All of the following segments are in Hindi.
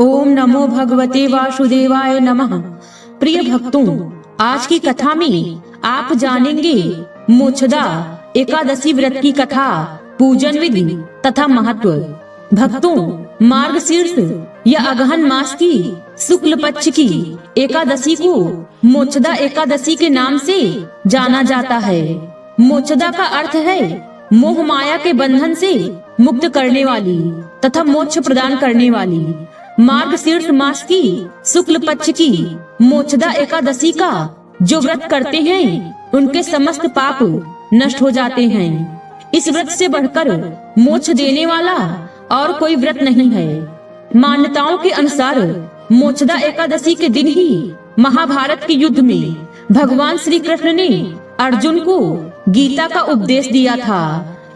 ओम नमो भगवते वासुदेवाय नमः। प्रिय भक्तों, आज की कथा में आप जानेंगे मोक्षदा एकादशी व्रत की कथा, पूजन विधि तथा महत्व। भक्तों, मार्गशीर्ष या अगहन मास की शुक्ल पक्ष की एकादशी को मोक्षदा एकादशी के नाम से जाना जाता है। मोक्षदा का अर्थ है मोह माया के बंधन से मुक्त करने वाली तथा मोक्ष प्रदान करने वाली। मार्गशीर्ष मास की शुक्ल पक्ष की मोक्षदा एकादशी का जो व्रत करते हैं उनके समस्त पाप नष्ट हो जाते हैं। इस व्रत से बढ़कर मोक्ष देने वाला और कोई व्रत नहीं है। मान्यताओं के अनुसार मोक्षदा एकादशी के दिन ही महाभारत के युद्ध में भगवान श्री कृष्ण ने अर्जुन को गीता का उपदेश दिया था।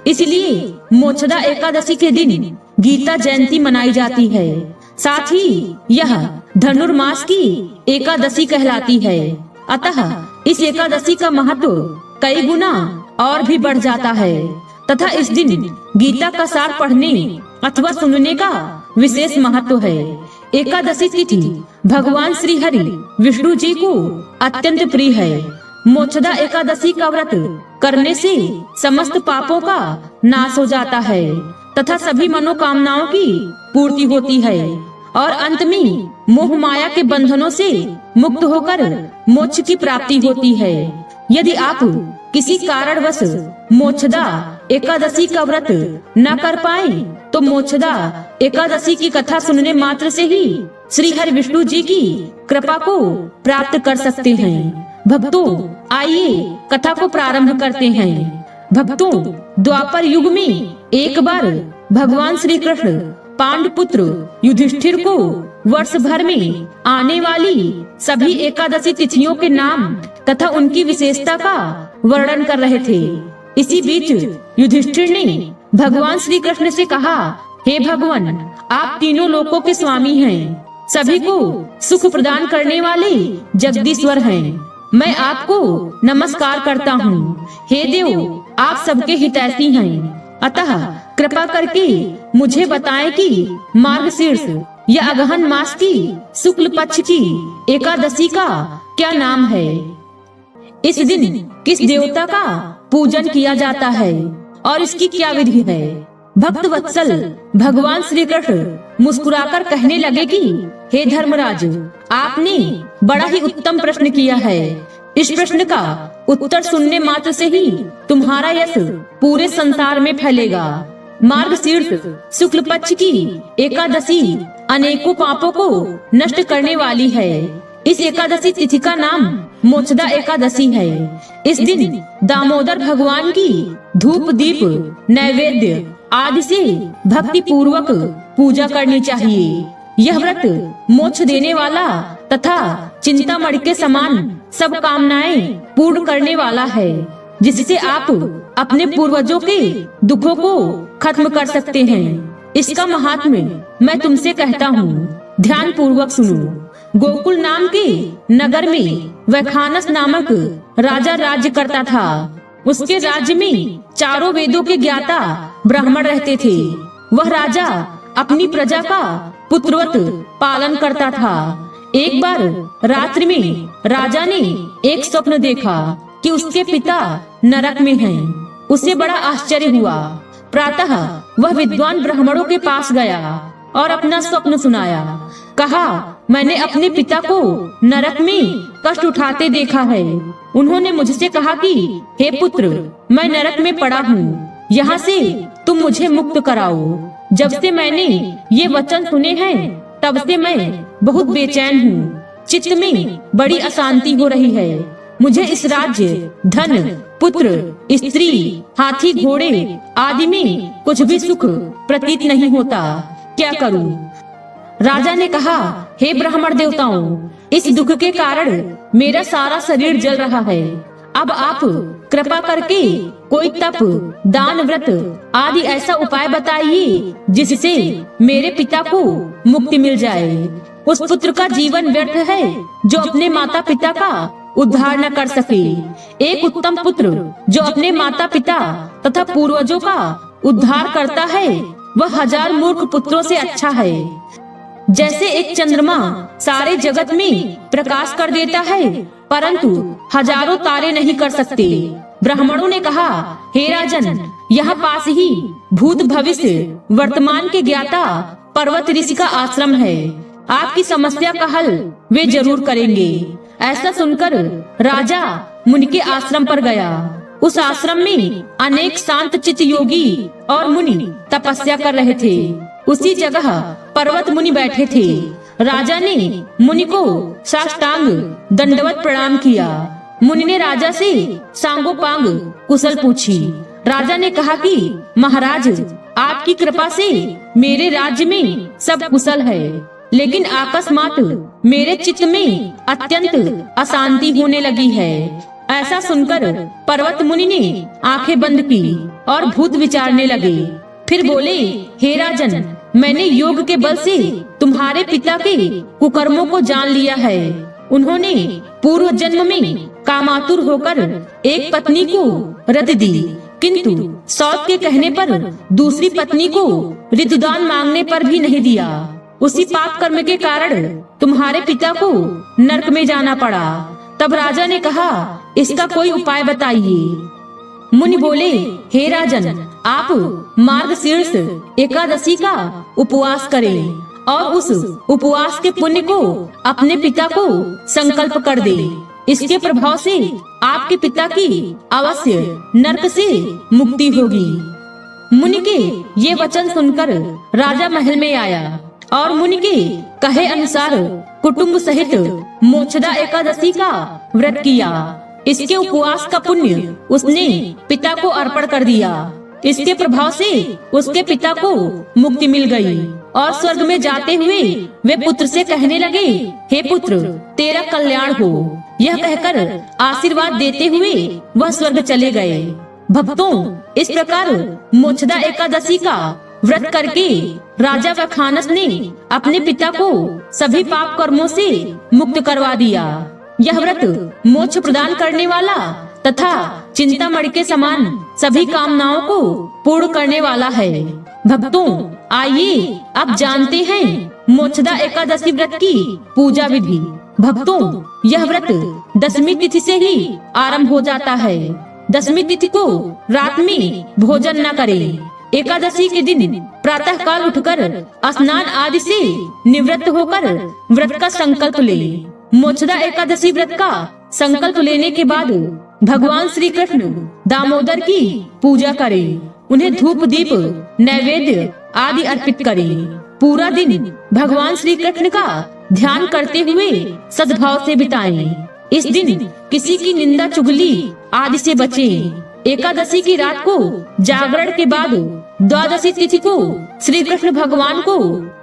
इसलिए मोक्षदा एकादशी के दिन गीता जयंती मनाई जाती है। साथ ही यह धनुर्मास की एकादशी कहलाती है। अतः इस एकादशी का महत्व कई गुना और भी बढ़ जाता है तथा इस दिन गीता का सार पढ़ने अथवा सुनने का विशेष महत्व है। एकादशी तिथि भगवान श्री हरि विष्णु जी को अत्यंत प्रिय है। मोक्षदा एकादशी का व्रत करने से समस्त पापों का नाश हो जाता है तथा सभी मनोकामनाओं की पूर्ति होती है और अंत में मोह माया के बंधनों से मुक्त होकर मोक्ष की प्राप्ति होती है। यदि आप किसी कारणवश मोक्षदा एकादशी का व्रत न कर पाए तो मोक्षदा एकादशी की कथा सुनने मात्र से ही श्री हरि विष्णु जी की कृपा को प्राप्त कर सकते हैं। भक्तों, आइए कथा को प्रारंभ करते हैं। भक्तों, द्वापर युग में एक बार भगवान श्री कृष्ण पांडुपुत्र युधिष्ठिर को वर्ष भर में आने वाली सभी एकादशी तिथियों के नाम तथा उनकी विशेषता का वर्णन कर रहे थे। इसी बीच युधिष्ठिर ने भगवान श्री कृष्ण से कहा, हे भगवान, आप तीनों लोकों के स्वामी हैं, सभी को सुख प्रदान करने वाले जगदीश्वर हैं। मैं आपको नमस्कार करता हूँ। हे देव, आप सबके हितैषी हैं। अतः कृपा करके मुझे बताएं कि मार्गशीर्ष या अगहन मास की शुक्ल पक्ष की एकादशी का क्या नाम है। इस दिन किस देवता का पूजन किया जाता है और इसकी क्या विधि है। भक्त वत्सल भगवान श्री कृष्ण मुस्कुराकर कहने लगे कि हे धर्मराज, आपने बड़ा ही उत्तम प्रश्न किया है। इस प्रश्न का उत्तर सुनने मात्र से ही तुम्हारा यश पूरे संसार में फैलेगा। मार्गशीर्ष शुक्ल पक्ष की एकादशी अनेकों पापों को नष्ट करने वाली है। इस एकादशी तिथि का नाम मोक्षदा एकादशी है। इस दिन दामोदर भगवान की धूप दीप नैवेद्य आदि से भक्ति पूर्वक पूजा करनी चाहिए। यह व्रत मोक्ष देने वाला तथा चिंतामणि के समान सब कामनाएं पूर्ण करने वाला है, जिससे आप अपने पूर्वजों के दुखों को खत्म कर सकते हैं। इसका महात्म्य मैं तुमसे कहता हूँ, ध्यान पूर्वक सुनो। गोकुल नाम के नगर में वैखानस नामक राजा राज्य करता था। उसके राज्य में चारों वेदों के ज्ञाता ब्राह्मण रहते थे। वह राजा अपनी प्रजा का पुत्रवत पालन करता था। एक बार रात्रि में राजा ने एक स्वप्न देखा कि उसके पिता नरक में हैं। उसे बड़ा आश्चर्य हुआ। प्रातः वह विद्वान ब्राह्मणों के पास गया और अपना स्वप्न सुनाया। कहा, मैंने अपने पिता को नरक में कष्ट उठाते देखा है। उन्होंने मुझसे कहा कि हे पुत्र, मैं नरक में पड़ा हूँ, यहाँ से तुम मुझे मुक्त कराओ। जब से मैंने ये वचन सुने हैं तब से मैं बहुत बेचैन हूँ। चित्त में बड़ी अशांति हो रही है। मुझे इस राज्य, धन, पुत्र, स्त्री, हाथी, घोड़े आदि में कुछ भी सुख प्रतीत नहीं होता। क्या करूँ? राजा ने कहा, हे ब्राह्मण देवताओं, इस दुख के कारण मेरा सारा शरीर जल रहा है। अब आप कृपा करके कोई तप, दान, व्रत आदि ऐसा उपाय बताइए जिससे मेरे पिता को मुक्ति मिल जाए। उस पुत्र का जीवन व्यर्थ है जो अपने माता पिता का उद्धार न कर सके। एक उत्तम पुत्र जो अपने माता पिता तथा पूर्वजों का उद्धार करता है वह 1000 मूर्ख पुत्रों से अच्छा है। जैसे एक चंद्रमा सारे जगत में प्रकाश कर देता है, परंतु हजारों तारे नहीं कर सकते। ब्राह्मणों ने कहा, हे राजन, यहाँ पास ही भूत भविष्य वर्तमान के ज्ञाता पर्वत ऋषि का आश्रम है। आपकी समस्या का हल वे जरूर करेंगे। ऐसा सुनकर राजा मुनि के आश्रम पर गया। उस आश्रम में अनेक शांत चित्त योगी और मुनि तपस्या कर रहे थे। उसी जगह पर्वत मुनि बैठे थे। राजा ने मुनि को साष्टांग दंडवत प्रणाम किया। मुनि ने राजा से सांगोपांग कुशल पूछी। राजा ने कहा कि महाराज, आपकी कृपा से मेरे राज्य में सब कुशल है, लेकिन अकस्मात मेरे चित्त में अत्यंत अशांति होने लगी है। ऐसा सुनकर पर्वत मुनि ने आंखें बंद की और भूत विचारने लगे। फिर बोले, हे राजन, मैंने योग के बल से तुम्हारे पिता के कुकर्मों को जान लिया है। उन्होंने पूर्व जन्म में कामातुर होकर एक पत्नी को रद दी, किंतु सौत के कहने पर दूसरी पत्नी को ऋतुदान मांगने पर भी नहीं दिया। उसी पाप कर्म के कारण तुम्हारे पिता को नरक में जाना पड़ा। तब राजा ने कहा, इसका कोई उपाय बताइए। मुनि बोले, हे राजन, आप मार्गशीर्ष एकादशी का उपवास करें और उस उपवास के पुण्य को अपने पिता को संकल्प कर दे। इसके प्रभाव से आपके पिता की अवश्य नरक से मुक्ति होगी। मुनि के ये वचन सुनकर राजा महल में आया और मुनि के कहे अनुसार कुटुंब सहित मोक्षदा एकादशी का व्रत किया। इसके उपवास का पुण्य उसने पिता को अर्पण कर दिया। इसके प्रभाव से उसके पिता को मुक्ति मिल गई और स्वर्ग में जाते हुए वे पुत्र से कहने लगे, हे पुत्र, तेरा कल्याण हो। यह कहकर आशीर्वाद देते हुए वह स्वर्ग चले गए। भक्तों, इस प्रकार मोक्षदा एकादशी का व्रत करके राजा वखानस ने अपने पिता को सभी पाप कर्मों से मुक्त करवा दिया। यह व्रत मोक्ष प्रदान करने वाला तथा चिंतामणि के समान सभी कामनाओं को पूर्ण करने वाला है। भक्तों, आइए अब जानते हैं मोक्षदा एकादशी व्रत की पूजा विधि। भक्तों, यह व्रत दशमी तिथि से ही आरंभ हो जाता है। दशमी तिथि को रात में भोजन न करें। एकादशी के दिन प्रातः काल उठकर स्नान आदि से निवृत्त होकर व्रत का संकल्प ले। मोक्षदा एकादशी व्रत का संकल्प लेने के बाद भगवान श्री कृष्ण दामोदर की पूजा करें। उन्हें धूप दीप नैवेद्य आदि अर्पित करें। पूरा दिन भगवान श्री कृष्ण का ध्यान करते हुए सद्भाव से बिताएं। इस दिन किसी की निंदा चुगली आदि से बचें। एकादशी की रात को जागरण के बाद द्वादशी तिथि को श्री कृष्ण भगवान को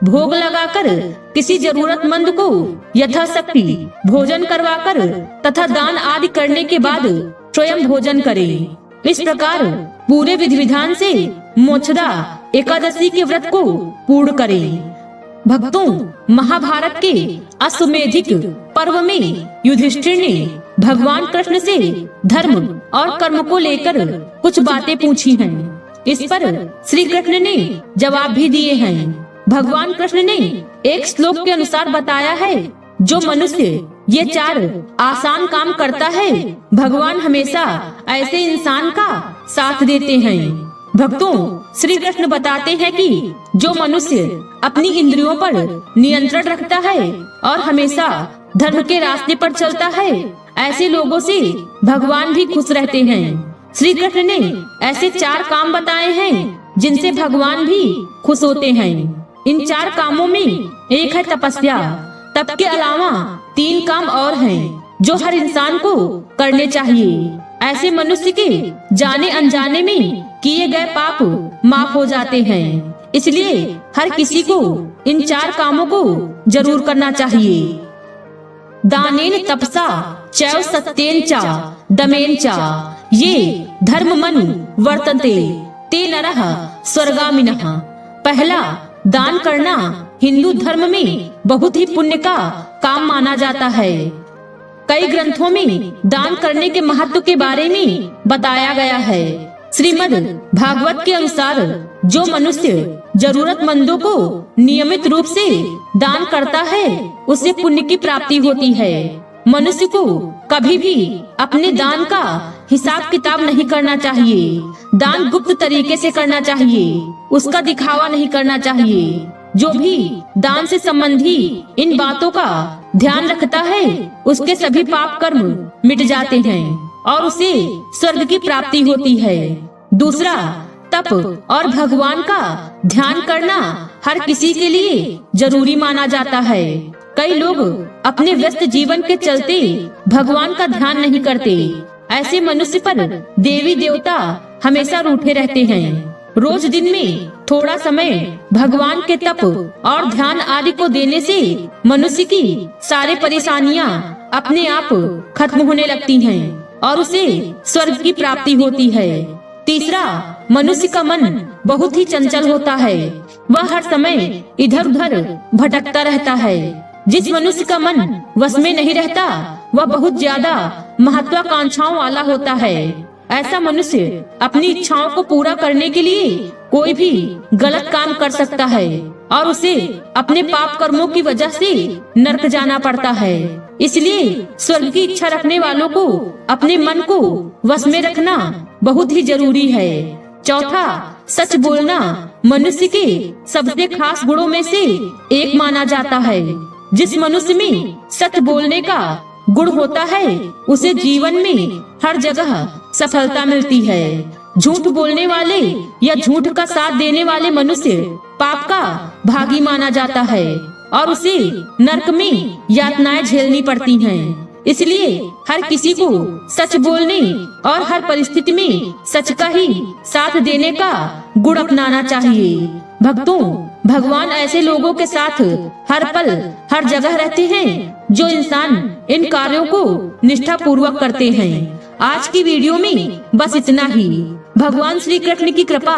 भोग लगाकर किसी जरूरतमंद को यथाशक्ति भोजन करवाकर तथा दान आदि करने के बाद स्वयं भोजन करें। इस प्रकार पूरे विधि विधान से मोक्षदा एकादशी के व्रत को पूर्ण करें। भक्तों, महाभारत के अश्वमेधिक पर्व में युधिष्ठिर ने भगवान कृष्ण से धर्म और कर्म को लेकर कुछ बातें पूछी हैं। इस पर श्री कृष्ण ने जवाब भी दिए हैं। भगवान कृष्ण ने एक श्लोक के अनुसार बताया है, जो मनुष्य ये चार आसान काम करता है, भगवान हमेशा ऐसे इंसान का साथ देते हैं। भक्तों, श्री कृष्ण बताते हैं कि जो मनुष्य अपनी इंद्रियों पर नियंत्रण रखता है और हमेशा धर्म के रास्ते पर चलता है, ऐसे लोगों से भगवान भी खुश रहते हैं। श्री कृष्ण ने ऐसे चार काम बताए हैं जिनसे भगवान भी खुश होते हैं। इन चार कामों में एक है तपस्या। तप के अलावा 3 काम और हैं जो हर इंसान को करने चाहिए। ऐसे मनुष्य के जाने अनजाने में किए गए पाप माफ हो जाते हैं। इसलिए हर किसी को इन 4 कामों को जरूर करना चाहिए। दानेन तपसा चैव सत्येन चा दमेन चा ये धर्म मनु वर्तन्ते ते नरः स्वर्गामिनः। पहला, दान करना हिंदू धर्म में बहुत ही पुण्य का काम माना जाता है। कई ग्रंथों में दान करने के महत्व के बारे में बताया गया है। श्रीमद् भागवत के अनुसार जो मनुष्य जरूरतमंदों को नियमित रूप से दान करता है उसे पुण्य की प्राप्ति होती है। मनुष्य को कभी भी अपने दान का हिसाब किताब नहीं करना चाहिए। दान गुप्त तरीके से करना चाहिए, उसका दिखावा नहीं करना चाहिए। जो भी दान से संबंधी इन बातों का ध्यान रखता है उसके सभी पाप कर्म मिट जाते हैं और उसे स्वर्ग की प्राप्ति होती है। दूसरा, तप और भगवान का ध्यान करना हर किसी के लिए जरूरी माना जाता है। कई लोग अपने व्यस्त जीवन के चलते भगवान का ध्यान नहीं करते। ऐसे मनुष्य पर देवी देवता हमेशा रूठे रहते हैं। रोज दिन में थोड़ा समय भगवान के तप और ध्यान आदि को देने से मनुष्य की सारी परेशानियां अपने आप खत्म होने लगती हैं और उसे स्वर्ग की प्राप्ति होती है। तीसरा, मनुष्य का मन बहुत ही चंचल होता है। वह हर समय इधर उधर भटकता रहता है। जिस मनुष्य का मन वश में नहीं रहता वह बहुत ज्यादा महत्वाकांक्षाओं वाला होता है। ऐसा मनुष्य अपनी इच्छाओं को पूरा करने के लिए कोई भी गलत काम कर सकता है और उसे अपने पाप कर्मों की वजह से नरक जाना पड़ता है। इसलिए स्वर्ग की इच्छा रखने वालों को अपने मन को वश में रखना बहुत ही जरूरी है। चौथा, सच बोलना मनुष्य के सबसे खास गुणों में से एक माना जाता है। जिस मनुष्य में सच बोलने का गुण होता है उसे जीवन में हर जगह सफलता मिलती है। झूठ बोलने वाले या झूठ का साथ देने वाले मनुष्य पाप का भागी माना जाता है और उसे नरक में यातनाएं झेलनी पड़ती हैं। इसलिए हर किसी को सच बोलने और हर परिस्थिति में सच का ही साथ देने का गुण अपनाना चाहिए। भक्तों, भगवान ऐसे लोगों के साथ हर पल हर जगह रहते हैं जो इंसान इन कार्यों को निष्ठा पूर्वक करते हैं। आज की वीडियो में बस इतना ही। भगवान श्री कृष्ण की कृपा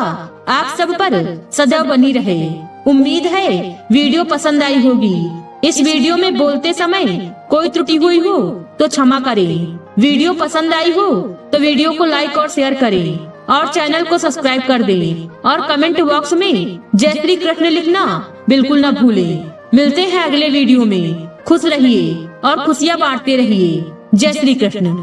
आप सब पर सदैव बनी रहे। उम्मीद है वीडियो पसंद आई होगी। इस वीडियो में बोलते समय कोई त्रुटि हुई हो तो क्षमा करें। वीडियो पसंद आई हो तो वीडियो को लाइक और शेयर करें और चैनल को सब्सक्राइब कर दें और कमेंट बॉक्स में जय श्री कृष्ण लिखना बिल्कुल न भूलें। मिलते हैं अगले वीडियो में। खुश रहिए और खुशियाँ बांटते रहिए। जय श्री कृष्ण।